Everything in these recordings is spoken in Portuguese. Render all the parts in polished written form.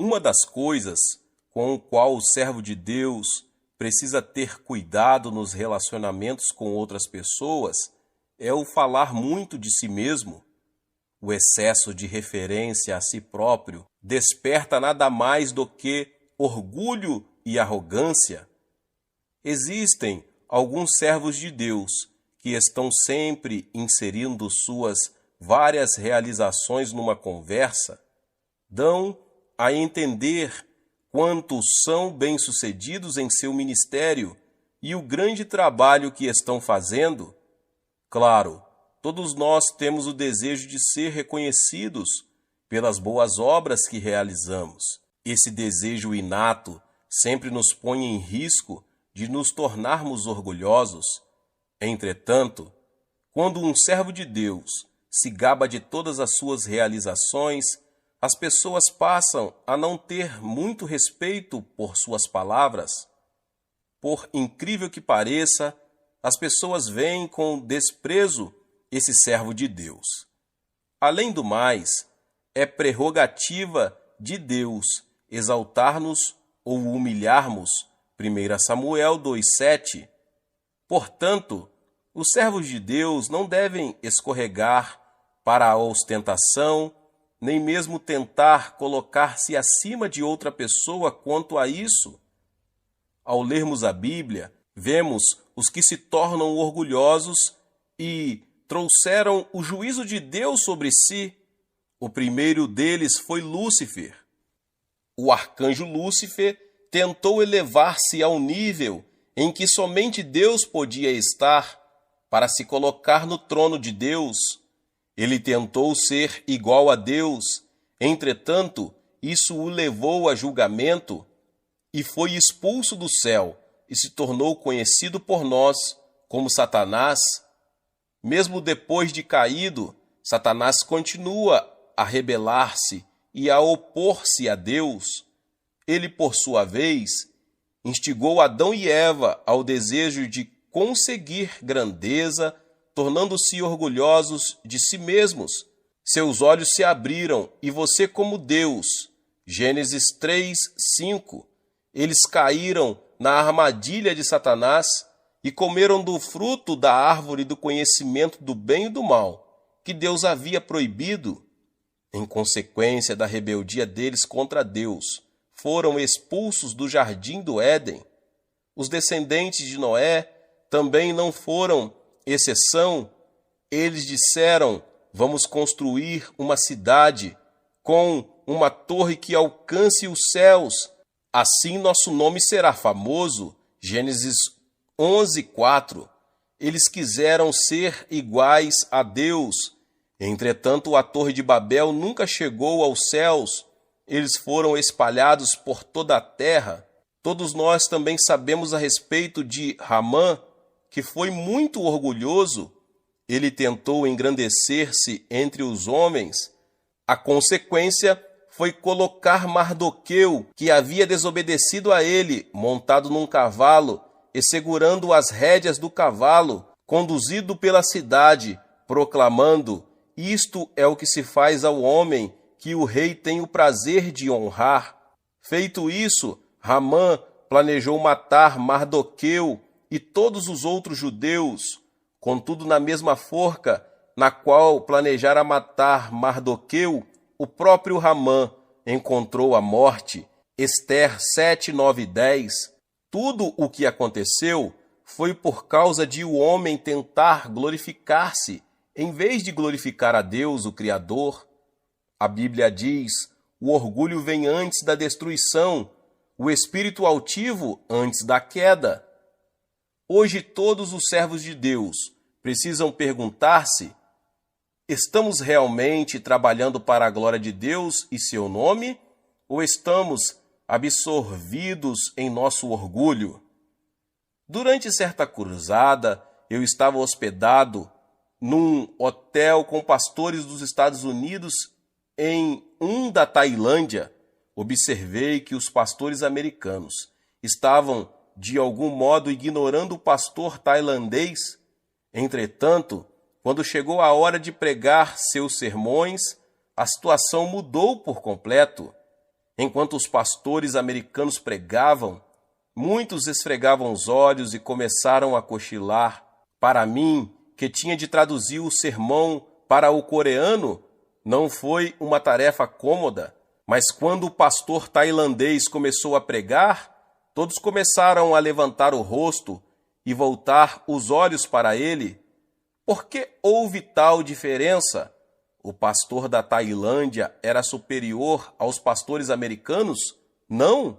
Uma das coisas com o qual o servo de Deus precisa ter cuidado nos relacionamentos com outras pessoas é o falar muito de si mesmo. O excesso de referência a si próprio desperta nada mais do que orgulho e arrogância. Existem alguns servos de Deus que estão sempre inserindo suas várias realizações numa conversa, dão a entender quanto são bem-sucedidos em seu ministério e o grande trabalho que estão fazendo. Claro, todos nós temos o desejo de ser reconhecidos pelas boas obras que realizamos. Esse desejo inato sempre nos põe em risco de nos tornarmos orgulhosos. Entretanto, quando um servo de Deus se gaba de todas as suas realizações, as pessoas passam a não ter muito respeito por suas palavras. Por incrível que pareça, as pessoas veem com desprezo esse servo de Deus. Além do mais, é prerrogativa de Deus exaltar-nos ou humilharmos. 1 Samuel 2,7. Portanto, os servos de Deus não devem escorregar para a ostentação, nem mesmo tentar colocar-se acima de outra pessoa quanto a isso. Ao lermos a Bíblia, vemos os que se tornam orgulhosos e trouxeram o juízo de Deus sobre si. O primeiro deles foi Lúcifer. O arcanjo Lúcifer tentou elevar-se ao nível em que somente Deus podia estar para se colocar no trono de Deus. Ele tentou ser igual a Deus, entretanto, isso o levou a julgamento e foi expulso do céu e se tornou conhecido por nós como Satanás. Mesmo depois de caído, Satanás continua a rebelar-se e a opor-se a Deus. Ele, por sua vez, instigou Adão e Eva ao desejo de conseguir grandeza, tornando-se orgulhosos de si mesmos. Seus olhos se abriram e você como Deus. Gênesis 3:5. Eles caíram na armadilha de Satanás e comeram do fruto da árvore do conhecimento do bem e do mal, que Deus havia proibido. Em consequência da rebeldia deles contra Deus, foram expulsos do jardim do Éden. Os descendentes de Noé também não foram exceção. Eles disseram: vamos construir uma cidade com uma torre que alcance os céus. Assim nosso nome será famoso. Gênesis 11:4. Eles quiseram ser iguais a Deus. Entretanto, a Torre de Babel nunca chegou aos céus. Eles foram espalhados por toda a terra. Todos nós também sabemos a respeito de Ramã, que foi muito orgulhoso. Ele tentou engrandecer-se entre os homens. A consequência foi colocar Mardoqueu, que havia desobedecido a ele, montado num cavalo e segurando as rédeas do cavalo, conduzido pela cidade, proclamando: isto é o que se faz ao homem que o rei tem o prazer de honrar. Feito isso, Ramã planejou matar Mardoqueu e todos os outros judeus. Contudo, na mesma forca na qual planejara matar Mardoqueu, o próprio Ramã encontrou a morte. Ester 7, 9 e 10. Tudo o que aconteceu foi por causa de o homem tentar glorificar-se, em vez de glorificar a Deus, o Criador. A Bíblia diz: o orgulho vem antes da destruição, o espírito altivo antes da queda. Hoje todos os servos de Deus precisam perguntar-se: estamos realmente trabalhando para a glória de Deus e seu nome? Ou estamos absorvidos em nosso orgulho? Durante certa cruzada, eu estava hospedado num hotel com pastores dos Estados Unidos em da Tailândia. Observei que os pastores americanos estavam, de algum modo, ignorando o pastor tailandês. Entretanto, quando chegou a hora de pregar seus sermões, a situação mudou por completo. enquanto os pastores americanos pregavam, muitos esfregavam os olhos e começaram a cochilar. Para mim, que tinha de traduzir o sermão para o coreano, não foi uma tarefa cômoda, mas quando o pastor tailandês começou a pregar, todos começaram a levantar o rosto e voltar os olhos para ele. Por que houve tal diferença? O pastor da Tailândia era superior aos pastores americanos? Não.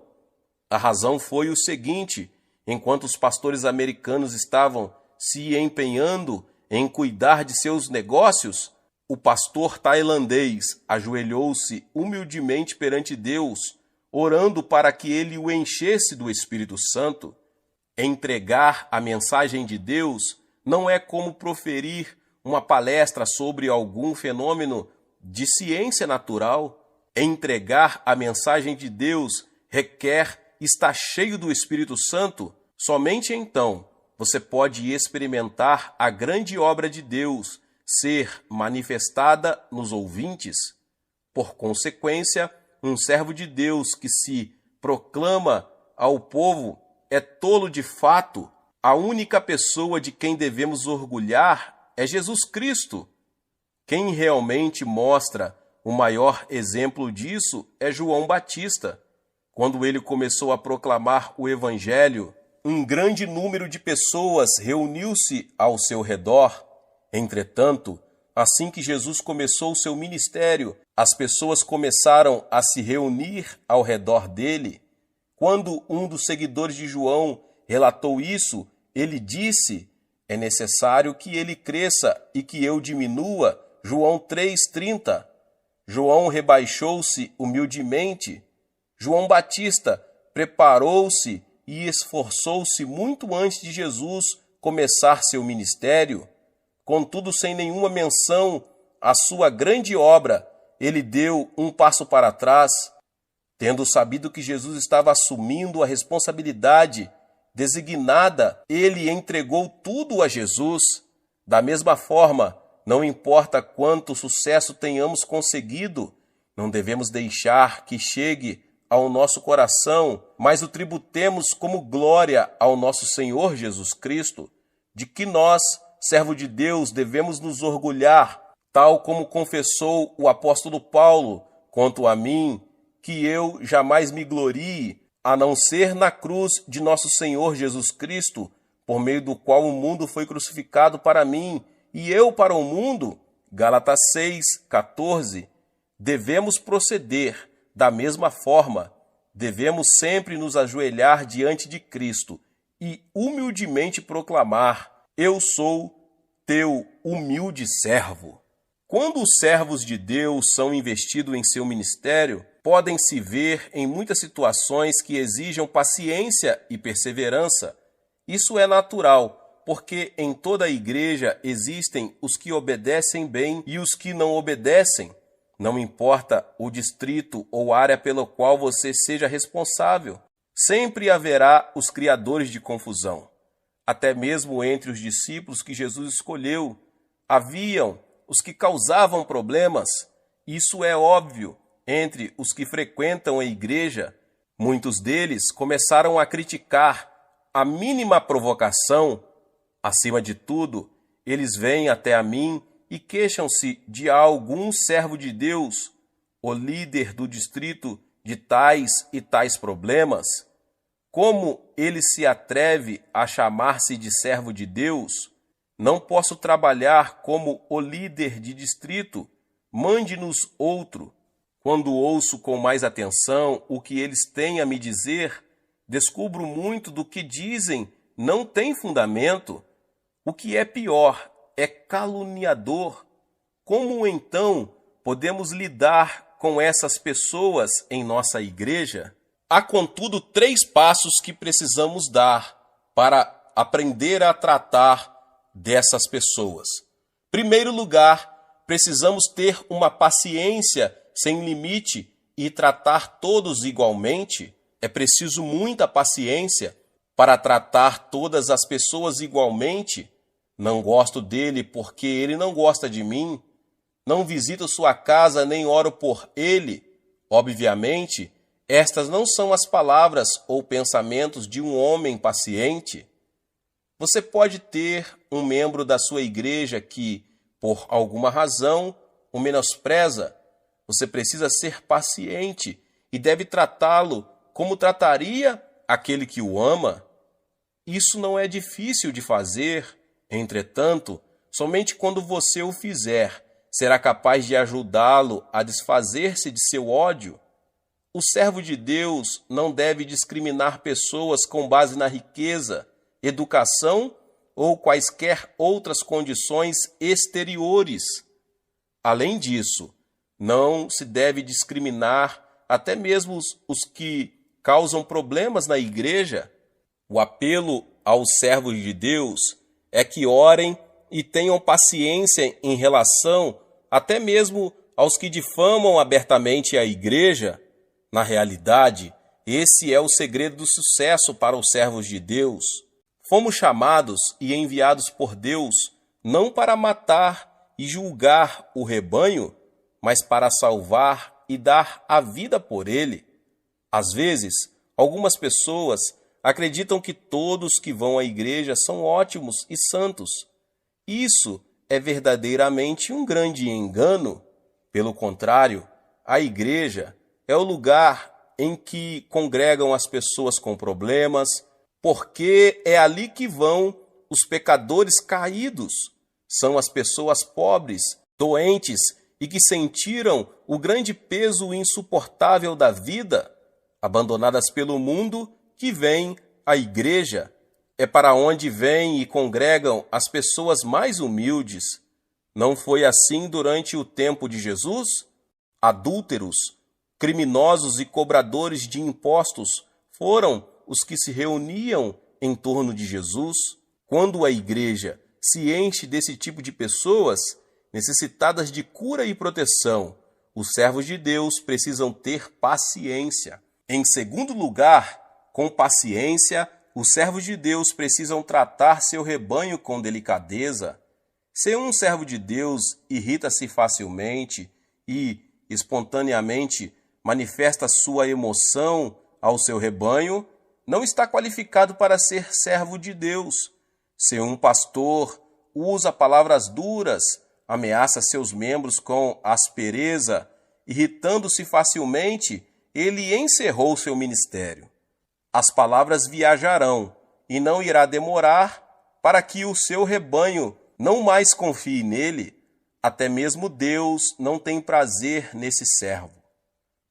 A razão foi o seguinte: enquanto os pastores americanos estavam se empenhando em cuidar de seus negócios, o pastor tailandês ajoelhou-se humildemente perante Deus, orando para que ele o enchesse do Espírito Santo. Entregar a mensagem de Deus não é como proferir uma palestra sobre algum fenômeno de ciência natural. Entregar a mensagem de Deus requer estar cheio do Espírito Santo. Somente então você pode experimentar a grande obra de Deus ser manifestada nos ouvintes. Por consequência, um servo de Deus que se proclama ao povo é tolo de fato. A única pessoa de quem devemos orgulhar é Jesus Cristo. Quem realmente mostra o maior exemplo disso é João Batista. Quando ele começou a proclamar o Evangelho, um grande número de pessoas reuniu-se ao seu redor. Entretanto, assim que Jesus começou seu ministério, as pessoas começaram a se reunir ao redor dele. Quando um dos seguidores de João relatou isso, ele disse: é necessário que ele cresça e que eu diminua. João 3,30. João rebaixou-se humildemente. João Batista preparou-se e esforçou-se muito antes de Jesus começar seu ministério. Contudo, sem nenhuma menção à sua grande obra, ele deu um passo para trás. Tendo sabido que Jesus estava assumindo a responsabilidade designada, ele entregou tudo a Jesus. Da mesma forma, não importa quanto sucesso tenhamos conseguido, não devemos deixar que chegue ao nosso coração, mas o tributemos como glória ao nosso Senhor Jesus Cristo, de que nós, servo de Deus, devemos nos orgulhar, tal como confessou o apóstolo Paulo: quanto a mim, que eu jamais me glorie, a não ser na cruz de nosso Senhor Jesus Cristo, por meio do qual o mundo foi crucificado para mim, e eu para o mundo. Gálatas 6,14. Devemos proceder da mesma forma. Devemos sempre nos ajoelhar diante de Cristo e humildemente proclamar: eu sou teu humilde servo. Quando os servos de Deus são investidos em seu ministério, podem se ver em muitas situações que exijam paciência e perseverança. Isso é natural, porque em toda a igreja existem os que obedecem bem e os que não obedecem. Não importa o distrito ou área pelo qual você seja responsável, sempre haverá os criadores de confusão. Até mesmo entre os discípulos que Jesus escolheu, haviam os que causavam problemas. Isso é óbvio entre os que frequentam a igreja. Muitos deles começaram a criticar a mínima provocação. Acima de tudo, eles vêm até a mim e queixam-se de algum servo de Deus, o líder do distrito, de tais e tais problemas. Como ele se atreve a chamar-se de servo de Deus? Não posso trabalhar como o líder de distrito. Mande-nos outro. Quando ouço com mais atenção o que eles têm a me dizer, descubro muito do que dizem não tem fundamento. O que é pior, é caluniador. Como então podemos lidar com essas pessoas em nossa igreja? Há, contudo, 3 passos que precisamos dar para aprender a tratar dessas pessoas. Em primeiro lugar, precisamos ter uma paciência sem limite e tratar todos igualmente. É preciso muita paciência para tratar todas as pessoas igualmente. Não gosto dele porque ele não gosta de mim. Não visito sua casa nem oro por ele. Obviamente, Estas não são as palavras ou pensamentos de um homem paciente. Você pode ter um membro da sua igreja que, por alguma razão, o menospreza. Você precisa ser paciente e deve tratá-lo como trataria aquele que o ama. Isso não é difícil de fazer, entretanto, somente quando você o fizer, será capaz de ajudá-lo a desfazer-se de seu ódio. O servo de Deus não deve discriminar pessoas com base na riqueza, educação ou quaisquer outras condições exteriores. Além disso, não se deve discriminar até mesmo os que causam problemas na igreja. O apelo aos servos de Deus é que orem e tenham paciência em relação até mesmo aos que difamam abertamente a igreja. Na realidade, esse é o segredo do sucesso para os servos de Deus. Fomos chamados e enviados por Deus não para matar e julgar o rebanho, mas para salvar e dar a vida por ele. Às vezes, algumas pessoas acreditam que todos que vão à igreja são ótimos e santos. Isso é verdadeiramente um grande engano. Pelo contrário, a igreja é o lugar em que congregam as pessoas com problemas, porque é ali que vão os pecadores caídos. São as pessoas pobres, doentes e que sentiram o grande peso insuportável da vida, abandonadas pelo mundo, que vêm à igreja. É para onde vêm e congregam as pessoas mais humildes. Não foi assim durante o tempo de Jesus? Adúlteros, criminosos e cobradores de impostos foram os que se reuniam em torno de Jesus. Quando a igreja se enche desse tipo de pessoas, necessitadas de cura e proteção, os servos de Deus precisam ter paciência. Em segundo lugar, com paciência, os servos de Deus precisam tratar seu rebanho com delicadeza. Se um servo de Deus irrita-se facilmente e, espontaneamente, manifesta sua emoção ao seu rebanho, não está qualificado para ser servo de Deus. Se um pastor usa palavras duras, ameaça seus membros com aspereza, irritando-se facilmente, ele encerrou seu ministério. As palavras viajarão e não irá demorar para que o seu rebanho não mais confie nele. Até mesmo Deus não tem prazer nesse servo.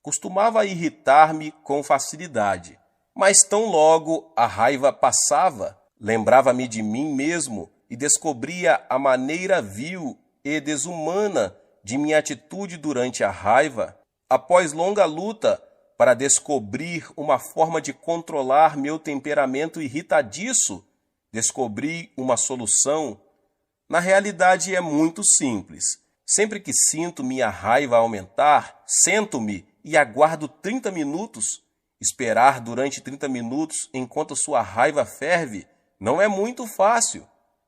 Costumava irritar-me com facilidade, mas tão logo a raiva passava, lembrava-me de mim mesmo e descobria a maneira vil e desumana de minha atitude durante a raiva. Após longa luta para descobrir uma forma de controlar meu temperamento irritadiço, descobri uma solução. Na realidade é muito simples. Sempre que sinto minha raiva aumentar, sento-me e aguardo 30 minutos. Esperar durante 30 minutos enquanto sua raiva ferve não é muito fácil,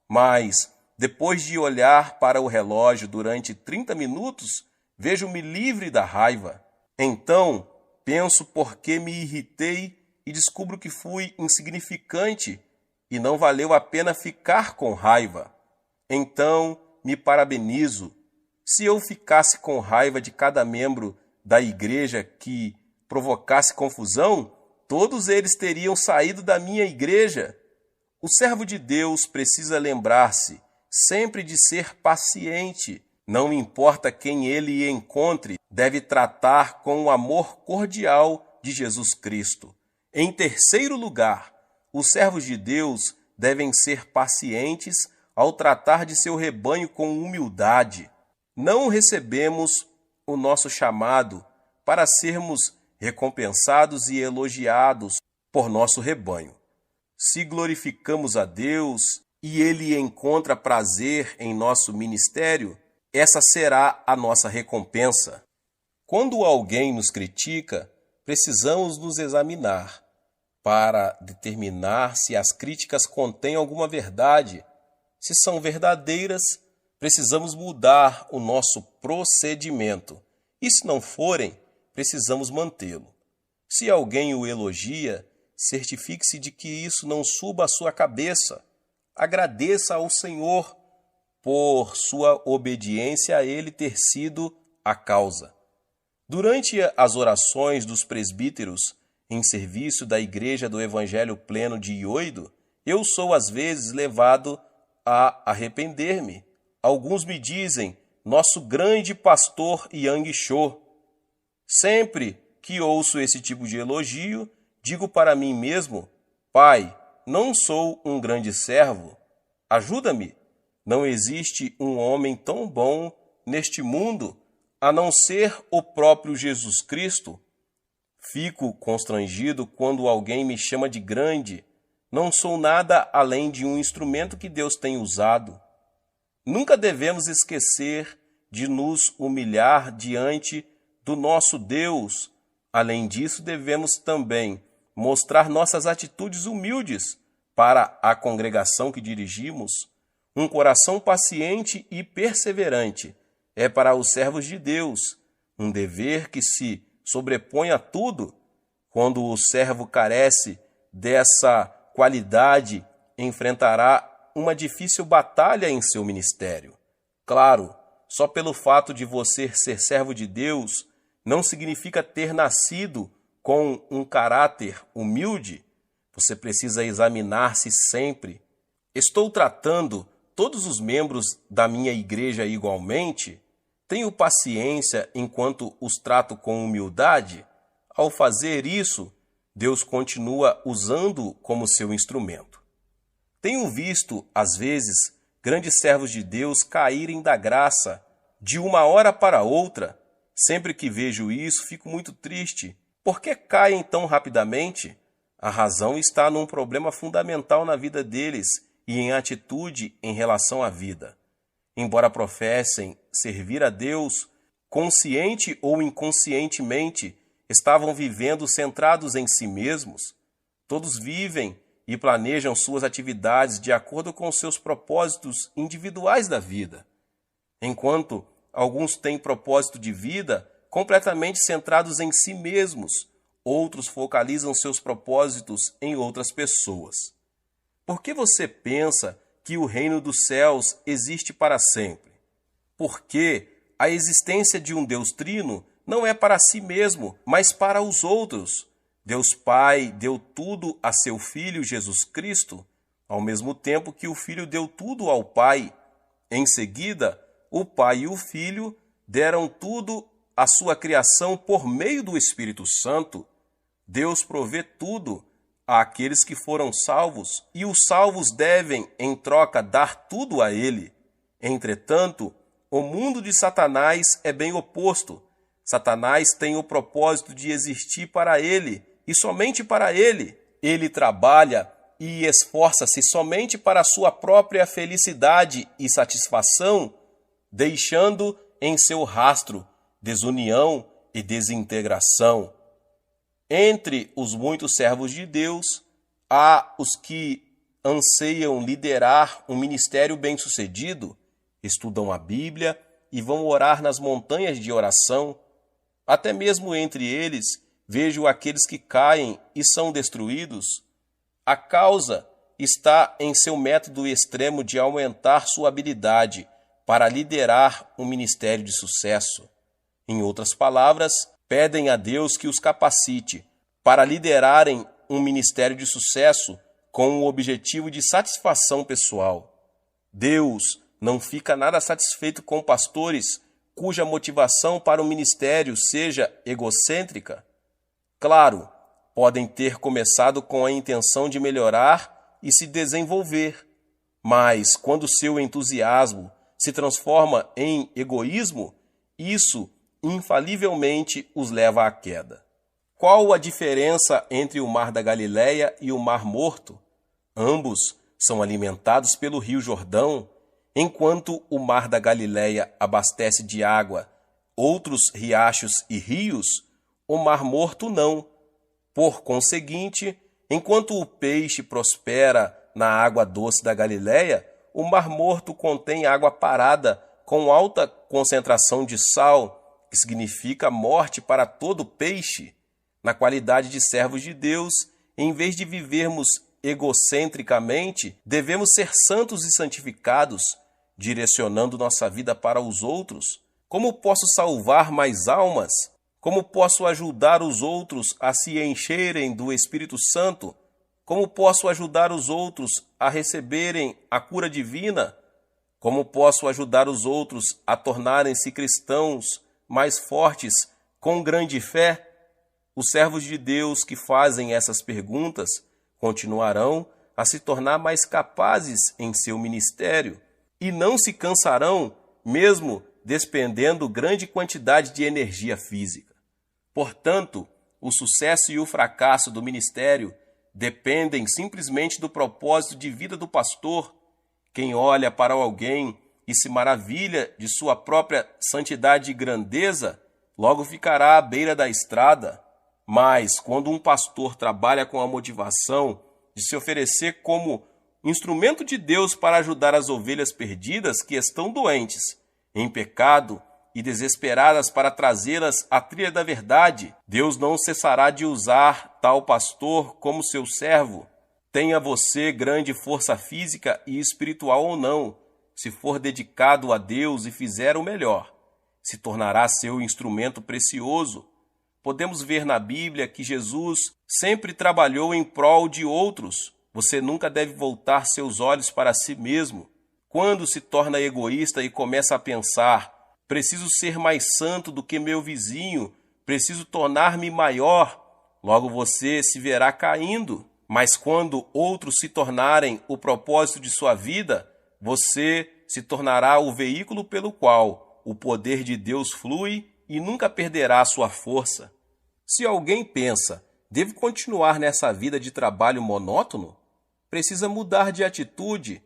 mas depois de olhar para o relógio durante 30 minutos, vejo-me livre da raiva. Então, penso por que me irritei e descubro que fui insignificante e não valeu a pena ficar com raiva. Então, me parabenizo. Se eu ficasse com raiva de cada membro da igreja que provocasse confusão, todos eles teriam saído da minha igreja. O servo de Deus precisa lembrar-se sempre de ser paciente. Não importa quem ele encontre, deve tratar com o amor cordial de Jesus Cristo. Em terceiro lugar, os servos de Deus devem ser pacientes ao tratar de seu rebanho com humildade. Não recebemos o nosso chamado para sermos recompensados e elogiados por nosso rebanho. Se glorificamos a Deus e Ele encontra prazer em nosso ministério, essa será a nossa recompensa. Quando alguém nos critica, precisamos nos examinar para determinar se as críticas contêm alguma verdade. Se são verdadeiras, precisamos mudar o nosso procedimento. E se não forem, precisamos mantê-lo. Se alguém o elogia, certifique-se de que isso não suba à sua cabeça. Agradeça ao Senhor por sua obediência a ele ter sido a causa. Durante as orações dos presbíteros em serviço da Igreja do Evangelho Pleno de Ioido, eu sou às vezes levado a arrepender-me. Alguns me dizem, nosso grande pastor Yang Cho. Sempre que ouço esse tipo de elogio, digo para mim mesmo, Pai, não sou um grande servo. Ajuda-me. Não existe um homem tão bom neste mundo, a não ser o próprio Jesus Cristo. Fico constrangido quando alguém me chama de grande. Não sou nada além de um instrumento que Deus tem usado. Nunca devemos esquecer de nos humilhar diante do nosso Deus. Além disso, devemos também mostrar nossas atitudes humildes para a congregação que dirigimos. Um coração paciente e perseverante é para os servos de Deus um dever que se sobrepõe a tudo. Quando o servo carece dessa qualidade, enfrentará uma difícil batalha em seu ministério. Claro, só pelo fato de você ser servo de Deus não significa ter nascido com um caráter humilde. Você precisa examinar-se sempre. Estou tratando todos os membros da minha igreja igualmente? Tenho paciência enquanto os trato com humildade? Ao fazer isso, Deus continua usando como seu instrumento. Tenho visto, às vezes, grandes servos de Deus caírem da graça de uma hora para outra. Sempre que vejo isso, fico muito triste. Por que caem tão rapidamente? A razão está num problema fundamental na vida deles e em atitude em relação à vida. Embora professem servir a Deus, consciente ou inconscientemente, estavam vivendo centrados em si mesmos. Todos vivem e planejam suas atividades de acordo com seus propósitos individuais da vida, enquanto alguns têm propósito de vida completamente centrados em si mesmos, outros focalizam seus propósitos em outras pessoas. Por que você pensa que o reino dos céus existe para sempre? Porque a existência de um Deus trino não é para si mesmo, mas para os outros. Deus Pai deu tudo a seu Filho Jesus Cristo, ao mesmo tempo que o Filho deu tudo ao Pai. Em seguida, o Pai e o Filho deram tudo à sua criação por meio do Espírito Santo. Deus provê tudo àqueles que foram salvos, e os salvos devem, em troca, dar tudo a Ele. Entretanto, o mundo de Satanás é bem oposto. Satanás tem o propósito de existir para ele e somente para ele. Ele trabalha e esforça-se somente para a sua própria felicidade e satisfação, deixando em seu rastro desunião e desintegração. Entre os muitos servos de Deus, há os que anseiam liderar um ministério bem-sucedido, estudam a Bíblia e vão orar nas montanhas de oração. Até mesmo entre eles, vejo aqueles que caem e são destruídos. A causa está em seu método extremo de aumentar sua habilidade para liderar um ministério de sucesso. Em outras palavras, pedem a Deus que os capacite para liderarem um ministério de sucesso com o objetivo de satisfação pessoal. Deus não fica nada satisfeito com pastores cuja motivação para o ministério seja egocêntrica. Claro, podem ter começado com a intenção de melhorar e se desenvolver, mas quando seu entusiasmo se transforma em egoísmo, isso infalivelmente os leva à queda. Qual a diferença entre o Mar da Galileia e o Mar Morto? Ambos são alimentados pelo Rio Jordão. Enquanto o Mar da Galileia abastece de água outros riachos e rios, o Mar Morto não. Por conseguinte, enquanto o peixe prospera na água doce da Galileia, o Mar Morto contém água parada com alta concentração de sal, que significa morte para todo peixe. Na qualidade de servos de Deus, em vez de vivermos egocentricamente, devemos ser santos e santificados, direcionando nossa vida para os outros. Como posso salvar mais almas? Como posso ajudar os outros a se encherem do Espírito Santo? Como posso ajudar os outros a receberem a cura divina? Como posso ajudar os outros a tornarem-se cristãos mais fortes, com grande fé? Os servos de Deus que fazem essas perguntas continuarão a se tornar mais capazes em seu ministério e não se cansarão, mesmo despendendo grande quantidade de energia física. Portanto, o sucesso e o fracasso do ministério dependem simplesmente do propósito de vida do pastor. Quem olha para alguém e se maravilha de sua própria santidade e grandeza, logo ficará à beira da estrada. Mas, quando um pastor trabalha com a motivação de se oferecer como instrumento de Deus para ajudar as ovelhas perdidas que estão doentes, em pecado e desesperadas para trazê-las à trilha da verdade, Deus não cessará de usar tal pastor como seu servo. Tenha você grande força física e espiritual ou não, se for dedicado a Deus e fizer o melhor, se tornará seu instrumento precioso. Podemos ver na Bíblia que Jesus sempre trabalhou em prol de outros. Você nunca deve voltar seus olhos para si mesmo. Quando se torna egoísta e começa a pensar: preciso ser mais santo do que meu vizinho, preciso tornar-me maior, logo você se verá caindo. Mas quando outros se tornarem o propósito de sua vida, você se tornará o veículo pelo qual o poder de Deus flui e nunca perderá sua força. Se alguém pensa: devo continuar nessa vida de trabalho monótono? Precisa mudar de atitude.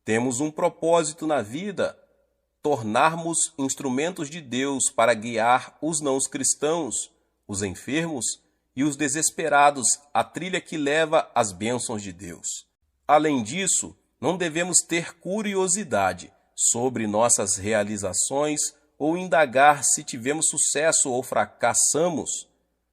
Temos um propósito na vida: tornarmos instrumentos de Deus para guiar os não cristãos, os enfermos e os desesperados à trilha que leva às bênçãos de Deus. Além disso, não devemos ter curiosidade sobre nossas realizações ou indagar se tivemos sucesso ou fracassamos.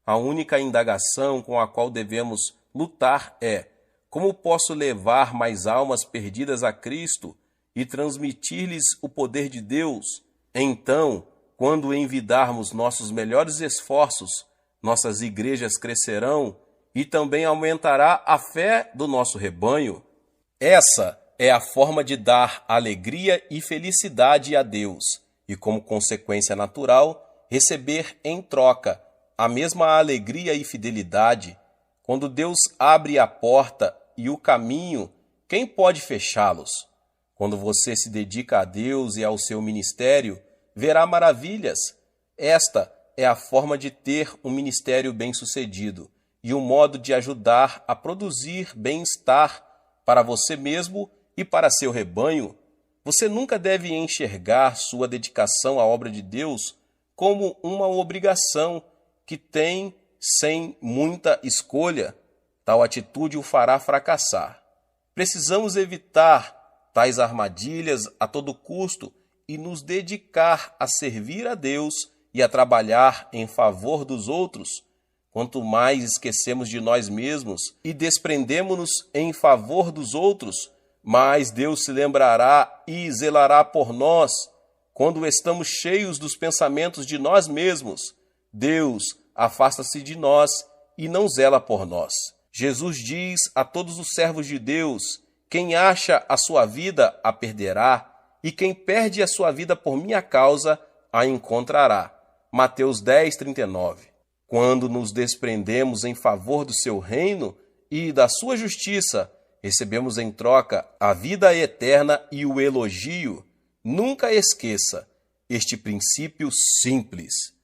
A única indagação com a qual devemos lutar é: como posso levar mais almas perdidas a Cristo e transmitir-lhes o poder de Deus? Então, quando envidarmos nossos melhores esforços, nossas igrejas crescerão e também aumentará a fé do nosso rebanho. Essa é a forma de dar alegria e felicidade a Deus e, como consequência natural, receber em troca a mesma alegria e fidelidade. Quando Deus abre a porta e o caminho, quem pode fechá-los? Quando você se dedica a Deus e ao seu ministério, verá maravilhas. Esta é a forma de ter um ministério bem-sucedido e um modo de ajudar a produzir bem-estar para você mesmo e para seu rebanho. Você nunca deve enxergar sua dedicação à obra de Deus como uma obrigação que tem sem muita escolha. Tal atitude o fará fracassar. Precisamos evitar tais armadilhas a todo custo e nos dedicar a servir a Deus e a trabalhar em favor dos outros. Quanto mais esquecemos de nós mesmos e desprendemos-nos em favor dos outros, mais Deus se lembrará e zelará por nós. Quando estamos cheios dos pensamentos de nós mesmos, Deus afasta-se de nós e não zela por nós. Jesus diz a todos os servos de Deus: quem acha a sua vida a perderá, e quem perde a sua vida por minha causa a encontrará. Mateus 10:39. Quando nos desprendemos em favor do seu reino e da sua justiça, recebemos em troca a vida eterna e o elogio. Nunca esqueça este princípio simples.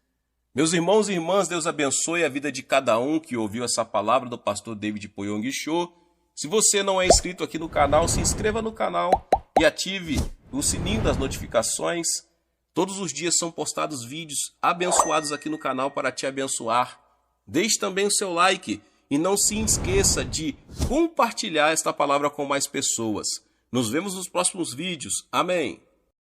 Meus irmãos e irmãs, Deus abençoe a vida de cada um que ouviu essa palavra do pastor David Poyong Cho. Se você não é inscrito aqui no canal, se inscreva no canal e ative o sininho das notificações. Todos os dias são postados vídeos abençoados aqui no canal para te abençoar. Deixe também o seu like e não se esqueça de compartilhar esta palavra com mais pessoas. Nos vemos nos próximos vídeos. Amém.